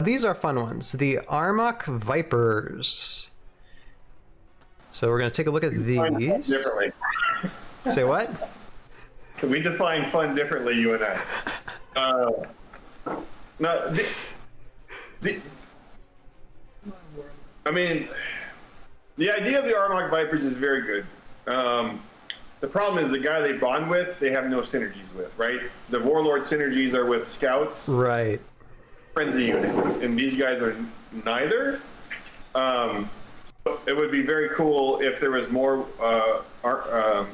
These are fun ones. The Armoc Vipers. So we're going to take a look at these. Differently. Say what? We define fun differently, you and I. No, I mean, the idea of the Armoc Vipers is very good. The problem is the guy they bond with, they have no synergies with, right? The Warlord synergies are with scouts. Right. Frenzy units, and these guys are neither. It would be very cool if there was more Ular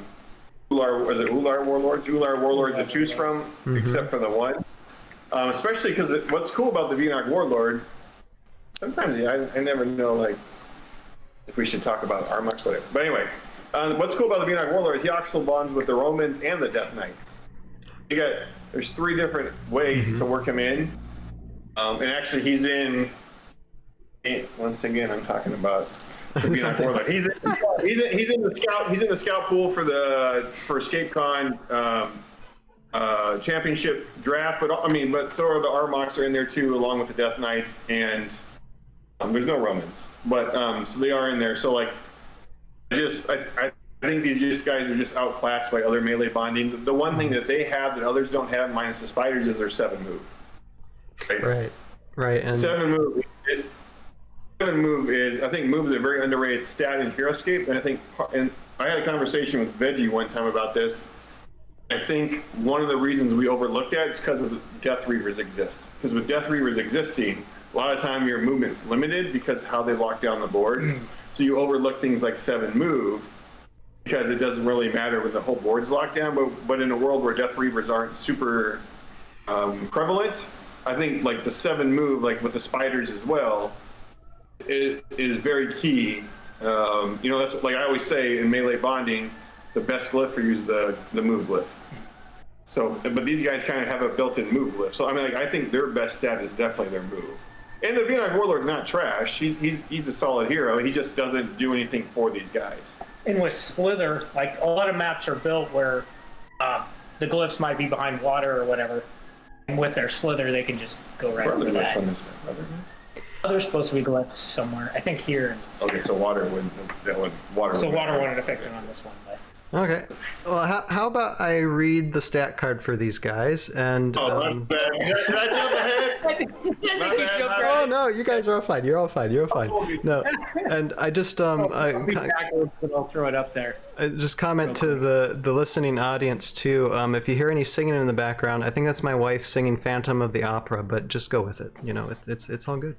Warlords to choose from, except for the one. Especially because what's cool about the Vienoch Warlord, sometimes I never know like if we should talk about Armocs, whatever. But anyway, what's cool about the Vienoch Warlord is he actually bonds with the Romans and the Death Knights. There's 3 different ways to work him in. And actually, he's in. Once again, I'm talking about the Vienoch Warlord. He's in the scout. He's in the scout pool for Escape Con championship draft. But so are the Armocs are in there too, along with the Death Knights, and there's no Romans. But so they are in there. So like, I think these guys are just outclassed by other melee bonding. The one thing that they have that others don't have, minus the spiders, is their 7 move. Right, and 7 move. 7 move is, I think, move is a very underrated stat in Heroscape, and I had a conversation with Veggie one time about this. I think one of the reasons we overlooked that is because of Death Reavers exist. Because with Death Reavers existing, a lot of time your movement's limited because of how they lock down the board. So you overlook things like 7 move because it doesn't really matter when the whole board's locked down. But in a world where Death Reavers aren't super prevalent, I think like the 7 move, like with the spiders as well, is very key. That's like I always say in melee bonding, the best glyph for you is the move glyph. So, but these guys kind of have a built-in move glyph. So I think their best stat is definitely their move. And the Vienoch Warlord's not trash. He's a solid hero. He just doesn't do anything for these guys. And with Slither, like a lot of maps are built where the glyphs might be behind water or whatever. And with their Slither, they can just go right over that. There's supposed to be glyphs somewhere. I think here. Okay, so water wouldn't affect them on this one. But. Okay. Well, how about I read the stat card for these guys and. That's bad. Did I jump ahead? Oh no, you guys are all fine. You're all fine. No, and I just I'll throw it up there. I just comment to the listening audience too. If you hear any singing in the background, I think that's my wife singing Phantom of the Opera, but just go with it. It's all good.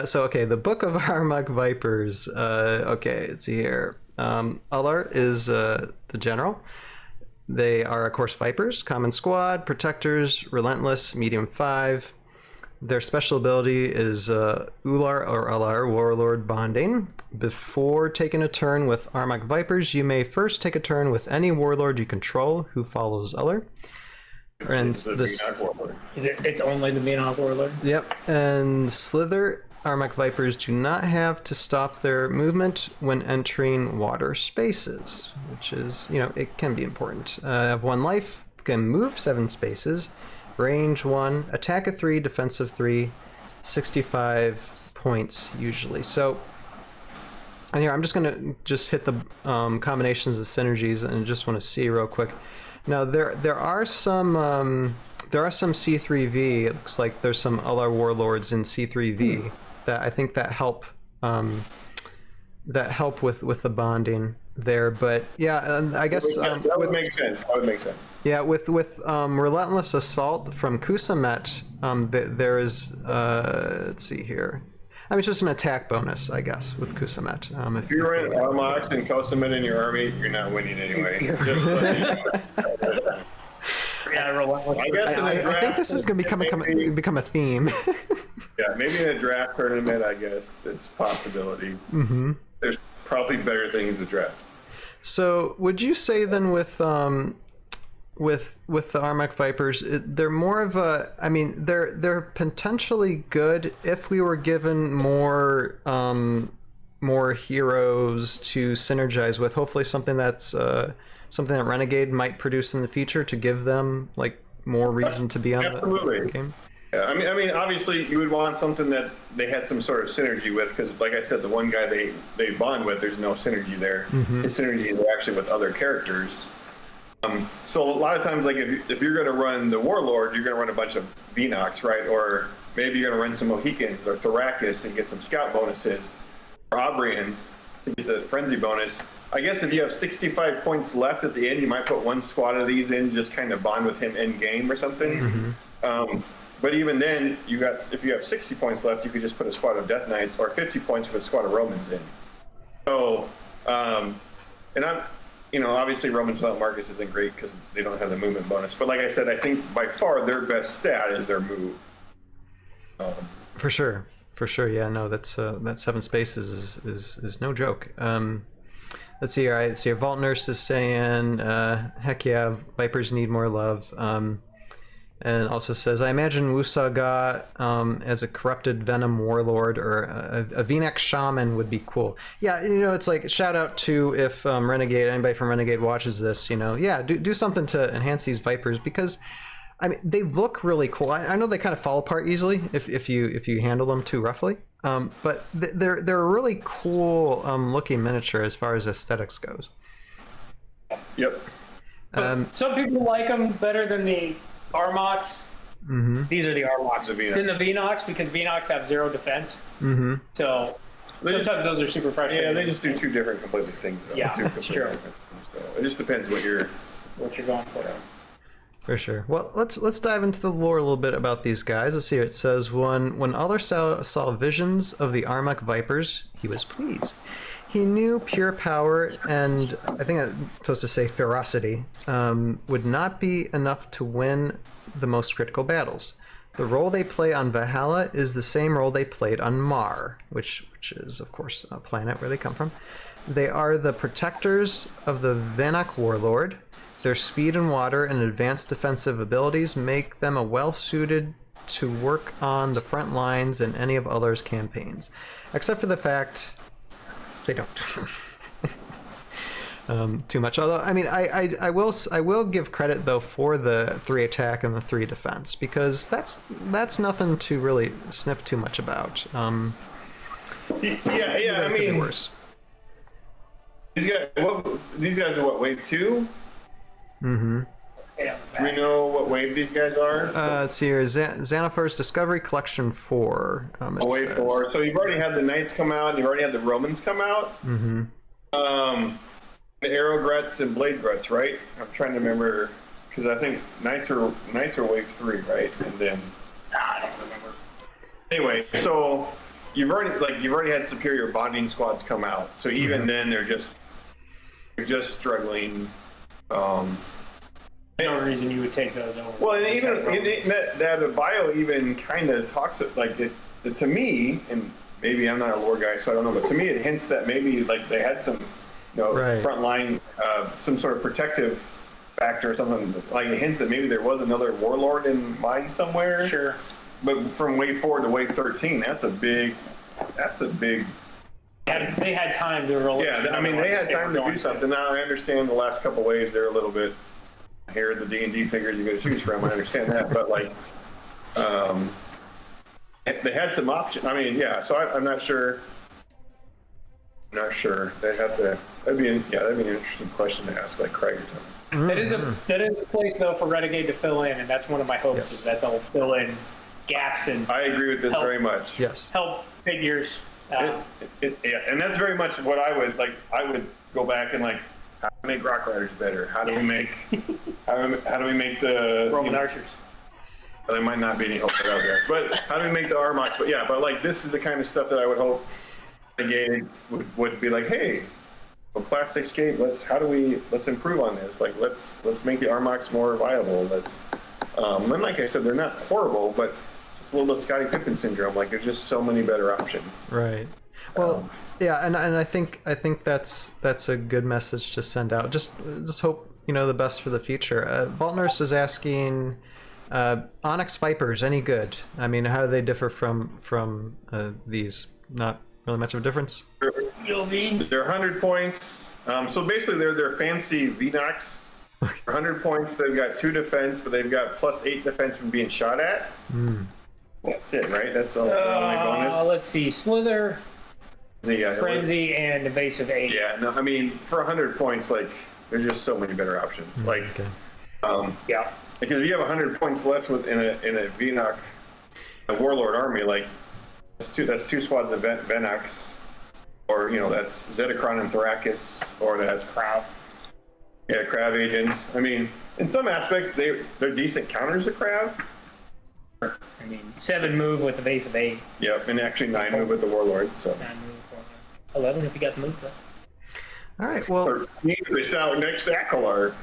So okay, the Book of Armoc Vipers. Okay, let's see here. Ular is the general. They are, of course, Vipers, common squad, protectors, relentless, medium 5. Their special ability is Ular or Ular Warlord bonding. Before taking a turn with Armoc Vipers, you may first take a turn with any Warlord you control who follows Ular. And It's only the Vienoch Warlord? Yep. And Slither, Armoc Vipers do not have to stop their movement when entering water spaces, which is, it can be important. Have 1 life, can move 7 spaces. Range 1, attack of 3, defensive 3, 65 points usually. So, and here I'm just gonna hit the combinations of synergies and just want to see real quick. Now there are some C3V. It looks like there's some Ular Warlords in C3V that I think that help with the bonding there. But yeah, I guess that would make sense. Yeah, with Relentless Assault from Kusamet, there is let's see here. It's just an attack bonus, I guess, with Kusamet. If you're in Armocs and Kusamet in your army, you're not winning anyway. I think this is going to become a theme. Yeah, maybe in a draft tournament, I guess it's a possibility. Mm-hmm. There's probably better things to draft. So, would you say then with the Armoc Vipers, they're more of a? They're potentially good if we were given more heroes to synergize with. Hopefully, something that Renegade might produce in the future to give them like more reason to be on the game. Yeah, I mean, obviously you would want something that they had some sort of synergy with, because, like I said, the one guy they bond with, there's no synergy there. Mm-hmm. The synergy is actually with other characters. So a lot of times, like if you're going to run the Warlord, you're going to run a bunch of Vinox, right? Or maybe you're going to run some Mohicans or Thoracus and get some scout bonuses, or Aubrians to get the frenzy bonus. I guess if you have 65 points left at the end, you might put one squad of these in, just kind of bond with him end game or something. Mm-hmm. But even then, if you have 60 points left, you could just put a squad of Death Knights, or 50 points, put a squad of Romans in. So, and obviously Romans without Marcus isn't great because they don't have the movement bonus. But like I said, I think by far their best stat is their move. For sure, yeah. No, that's that 7 spaces is no joke. Let's see here. I see Vault Nurse is saying, heck yeah, Vipers need more love. And also says, I imagine Wusaga as a corrupted Venom Warlord or a Venex Shaman would be cool. Yeah, it's like, shout out to if anybody from Renegade watches this, do something to enhance these Vipers, because, I mean, they look really cool. I know they kind of fall apart easily if you handle them too roughly, but they're a really cool looking miniature as far as aesthetics goes. Yep. Some people like them better than the Armocs. Mm-hmm. These are the Armocs. Than the Vinox, because Vinox have 0 defense. Mm-hmm. So sometimes those are super frustrating. Yeah, they just do 2 different completely things. Though. Yeah, sure. So it just depends what you're going for. For sure. Well, let's dive into the lore a little bit about these guys. Let's see. It says when Aller saw visions of the Armoc Vipers, he was pleased. He knew pure power, and I think I'm supposed to say ferocity, would not be enough to win the most critical battles. The role they play on Valhalla is the same role they played on Mar, which is, of course, a planet where they come from. They are the protectors of the Venak Warlord. Their speed in water and advanced defensive abilities make them well-suited to work on the front lines in any of Aller's campaigns, except for the fact they don't. Too much. Although, I mean, I will give credit though for the 3 attack and the 3 defense, because that's nothing to really sniff too much about. I mean, worse. These guys are what, wave 2? Mm-hmm. Do we know what wave these guys are? Let's see here. Xanafar's Discovery Collection 4. Wave 4. So you've already had the Knights come out, and you've already had the Romans come out. Mm-hmm. The Arrowgruts and Blade Gruts, right? I'm trying to remember, because I think Knights are wave 3, right? And then I don't remember. Anyway, so you've already had superior bonding squads come out. So even then, they're just struggling. No reason you would take those over. Well, and even that bio even kind of talks it to me, and maybe I'm not a lore guy, so I don't know, but to me it hints that maybe like they had some, front line, some sort of protective factor or something. Like it hints that maybe there was another warlord in mind somewhere. Sure. But from wave 4 to wave 13, that's a big. They had time to roll. Yeah, I mean they had time to do something. Now I understand the last couple waves they're a little bit. Here are the D&D figures you got to choose from. I understand that, but like, they had some options. I mean, yeah. So I'm not sure. They have to. That'd be an interesting question to ask, like Craig or something. That is a place though for Renegade to fill in, and that's one of my hopes is that they'll fill in gaps and. I agree with this very much. Yes. Help figures. Yeah, and that's very much what I would like. I would go back and like. How do we make Rock Riders better? How do we make the Roman Archers? Well, there might not be any hope out there. But how do we make the Armocs? But yeah, but like this is the kind of stuff that I would hope Renegade would be like, hey, well, Class 6K, let's improve on this. Like let's make the Armocs more viable. And like I said, they're not horrible, but it's a little bit Scottie Pippen syndrome. Like there's just so many better options. Right. Well. Yeah, and I think that's a good message to send out. Just hope the best for the future. Vault Nurse is asking, Onyx Vipers any good? I mean, how do they differ from these? Not really much of a difference. They're 100 points. So basically, they're fancy Vinox. 100 points. They've got 2 defense, but they've got +8 defense from being shot at. That's it, right? That's the only bonus. Let's see, Slither, Yeah, Frenzy, and Evasive 8. Yeah, no, I mean, for 100 points, like, there's just so many better options. Like, Yeah. because if you have 100 points left in a VNOC, a Warlord army, like, that's two squads of Venox, or, you know, that's Zetacron and Thrakis, or that's Crowd. Yeah, Crab agents. I mean, in some aspects, they're decent counters to Crab. I mean, 7 move with Evasive 8. Yep, and actually 9 move with the Warlord. So 9 move for 11 if you got the move though. All right. Well, 13 if they sound next to Akalar.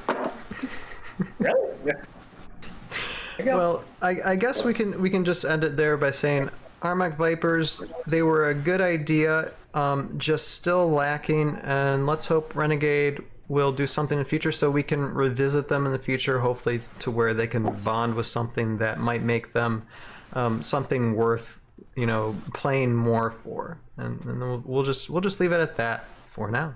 Really? Yeah. well, I guess we can just end it there by saying Armoc Vipers, they were a good idea, just still lacking, and let's hope Renegade will do something in the future so we can revisit them in the future, hopefully to where they can bond with something that might make them something worth, you know, playing more for. And then we'll just leave it at that for now.